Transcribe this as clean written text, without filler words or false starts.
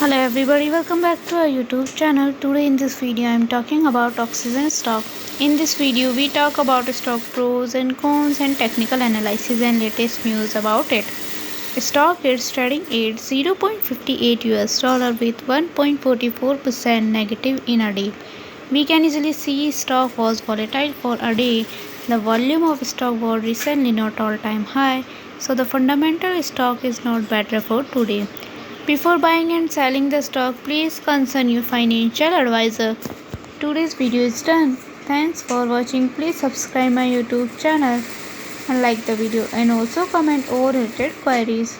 Hello everybody, welcome back to our YouTube channel. Today in this video I am talking about Oxygen stock. In this video we talk about stock pros and cons and technical analysis and latest news about it. Stock is trading at $0.58 with 1.44% negative in a day. We can easily see stock was volatile for a day. The volume of stock was recently not all-time high, so the fundamental stock is not better for today. Before buying and selling the stock, please consult your financial advisor. Today's video is done. Thanks for watching. Please subscribe my YouTube channel and like the video and also comment all related queries.